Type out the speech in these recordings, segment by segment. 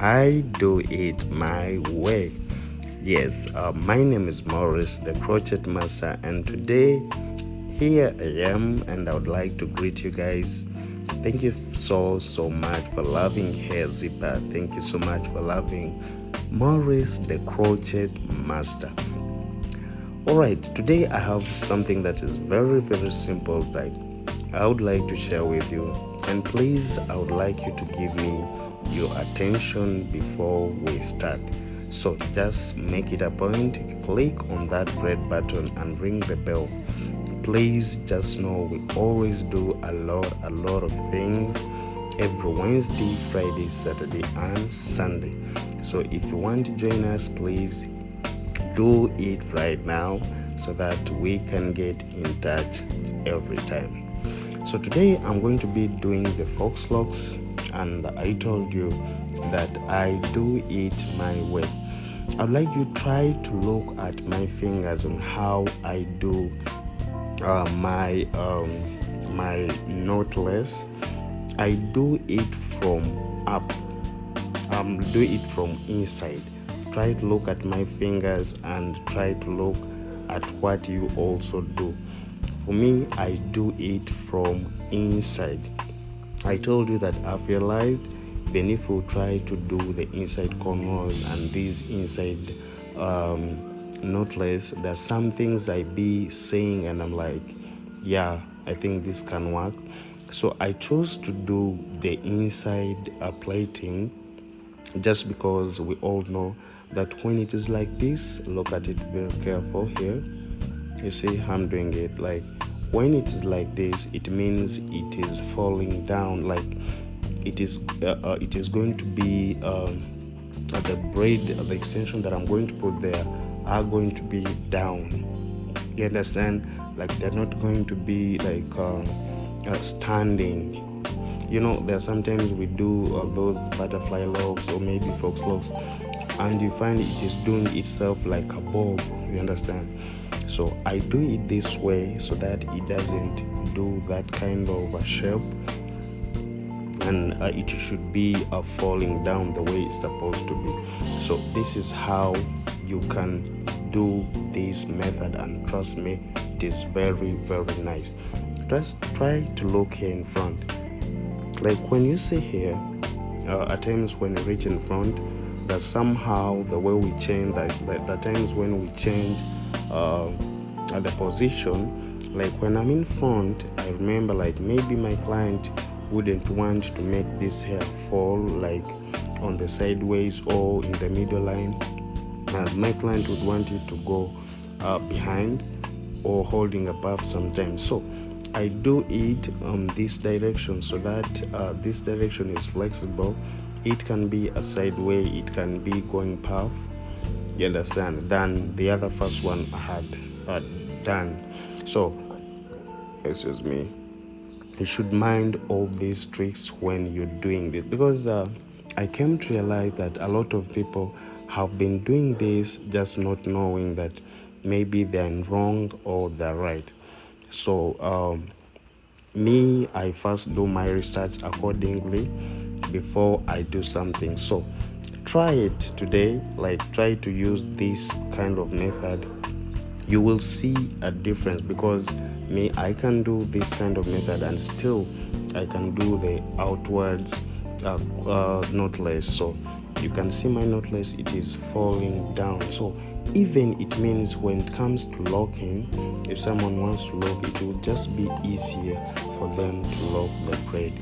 I do it my way. Yes, my name is Maurice, the crochet master, and today here I am, and I would like to greet you guys. Thank you so much for loving Hair Zipper. Thank you so much for loving Maurice, the crochet master. Alright, today I have something that is very simple that I would like to share with you, and please, I would like you to give me your attention before we start. So just make it a point, click on that red button and ring the bell. Please just know we always do a lot of things every Wednesday, Friday, Saturday and Sunday. So if you want to join us, please do it right now so that we can get in touch every time. So today I'm going to be doing the Faux Locs, and I told you that I do it my way. I'd like you to try to look at my fingers on how I do my knotless. I do it from up, do it from inside. Try to look at my fingers and try to look at what you also do. For me, I do it from inside. I told you that I've realized even if you try to do the inside corners and these inside knotless, there's some things I be saying and I'm like, yeah, I think this can work. So I chose to do the inside plating just because we all know that when it is like this, look at it very careful here. You see I'm doing it like when it is like this, it means it is falling down, like it is going to be the braid, the extension that I'm going to put there are going to be down. You understand? Like they're not going to be like standing. You know, there are sometimes we do those butterfly locs or maybe Faux Locs, and you find it is doing itself like a bob. You understand? So I do it this way so that it doesn't do that kind of a shape, and it should be falling down the way it's supposed to be. So this is how you can do this method, and trust me, it is very nice. Just try to look here in front. Like when you see here, at times when you reach in front, that somehow the way we change that, like the times when we change at the position, like when I'm in front, I remember like maybe my client wouldn't want to make this hair fall like on the sideways or in the middle line, and my client would want it to go behind or holding above sometimes. So I do it on this direction so that this direction is flexible. It can be a sideway, it can be going path, you understand, than the other first one I had done. So excuse me, you should mind all these tricks when you're doing this, because I came to realize that a lot of people have been doing this just not knowing that maybe they're wrong or they're right. So me, I first do my research accordingly before I do something. So try it today, like try to use this kind of method. You will see a difference, because me, I can do this kind of method and still I can do the outwards knotless. So you can see my knotless, it is falling down. So even it means when it comes to locking, if someone wants to lock, it will just be easier for them to lock the braid.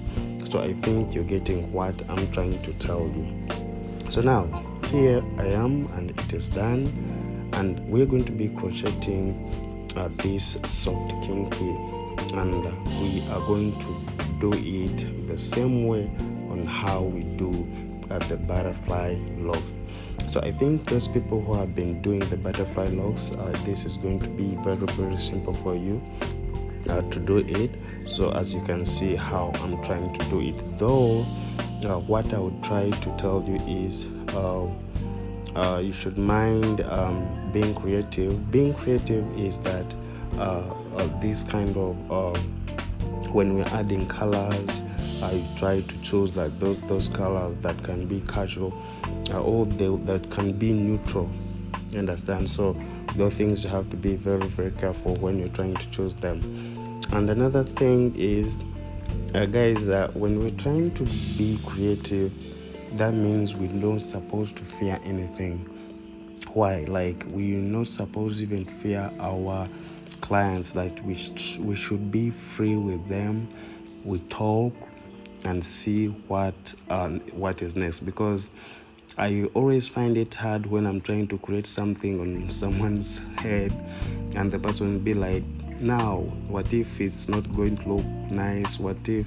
So I think you're getting what I'm trying to tell you. So now here I am, and it is done, and we're going to be crocheting this soft kinky, and we are going to do it the same way on how we do the butterfly locs. So I think those people who have been doing the butterfly locs, this is going to be very simple for you to do it. So as you can see how I'm trying to do it, though what I would try to tell you is you should mind being creative. Being creative is that this kind of when we're adding colors, I try to choose like those colors that can be casual, that can be neutral. You understand? So those things you have to be very, very careful when you're trying to choose them. And another thing is, guys, when we're trying to be creative, that means we're not supposed to fear anything. Why? Like, we're not supposed to even fear our clients. Like, we should be free with them. We talk and see what is next, because I always find it hard when I'm trying to create something on someone's head and the person will be like, now what if it's not going to look nice? What if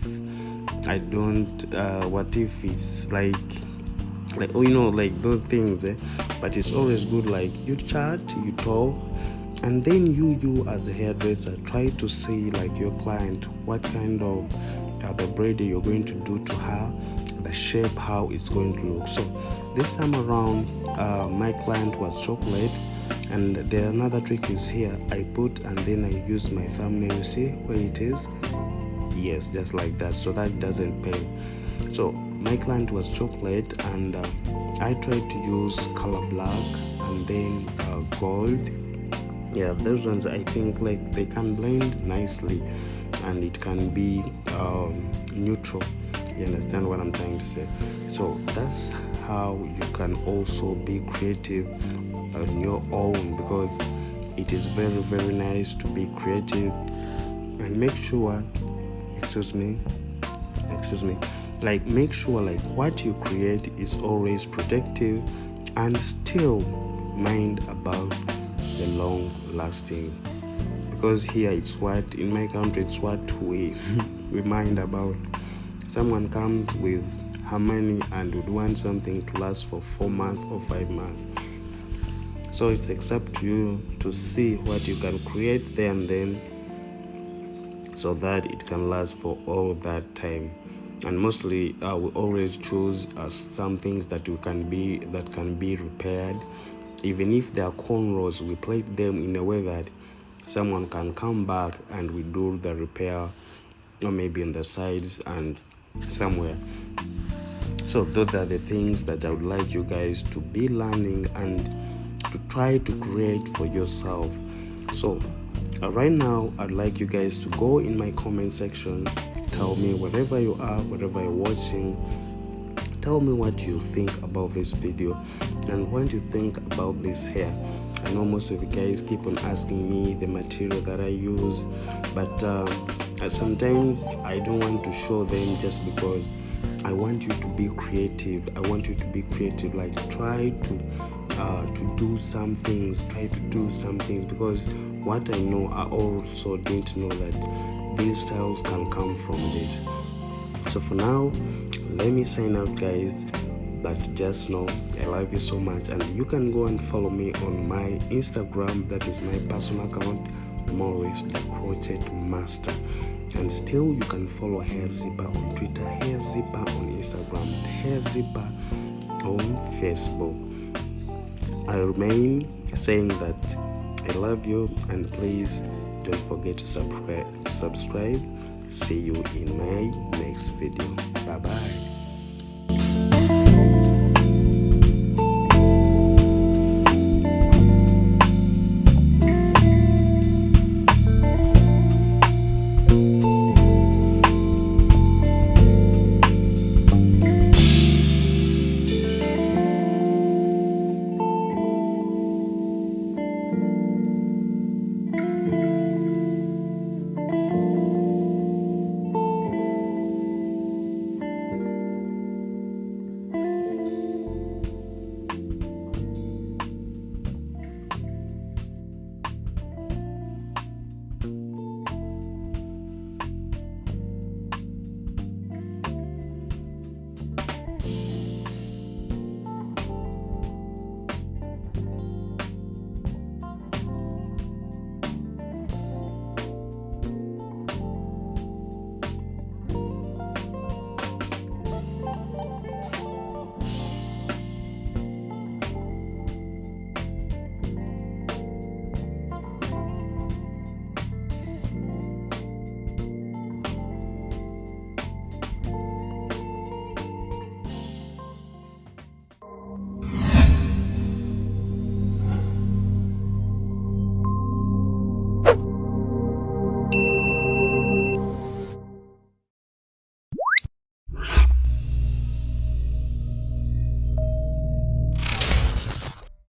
I don't what if it's like like those things, but it's always good, like, you chat, you talk, and then you as a hairdresser try to see, like, your client, what kind of the braid you're going to do to her, the shape, how it's going to look. So this time around, my client was chocolate, and the another trick is here. I put and then I use my thumbnail. You see where it is? Yes, just like that, so that doesn't pay. So my client was chocolate, and I tried to use color black and then gold. Yeah, those ones I think like they can blend nicely and it can be neutral. You understand what I'm trying to say? So that's how you can also be creative on your own, because it is very, very nice to be creative. And make sure, like, make sure like what you create is always protective, and still mind about the long lasting, because here it's what, in my country, it's what we we mind about. Someone comes with her money and would want something to last for 4 months or 5 months. So it's up to you to see what you can create there and then, so that it can last for all that time. And mostly we always choose some things that can be repaired. Even if they are cornrows, we plate them in a way that someone can come back and we do the repair, or maybe on the sides and somewhere. So those are the things that I would like you guys to be learning and to try to create for yourself. So right now, I'd like you guys to go in my comment section. Tell me, wherever you are, wherever you're watching, tell me what you think about this video and what you think about this hair. I know most of you guys keep on asking me the material that I use, but sometimes I don't want to show them, just because I want you to be creative. I want you to be creative. Like, try to do some things. Because what I know, I also didn't know that these styles can come from this. So for now, let me sign out, guys. But just know I love you so much, and you can go and follow me on my Instagram. That is my personal account, Morris the Crochet Master. And still, you can follow Hair Zipper on Twitter, Hair Zipper on Instagram, Hair Zipper on Facebook. I remain saying that I love you, and please don't forget to subscribe. See you in my next video. Bye bye.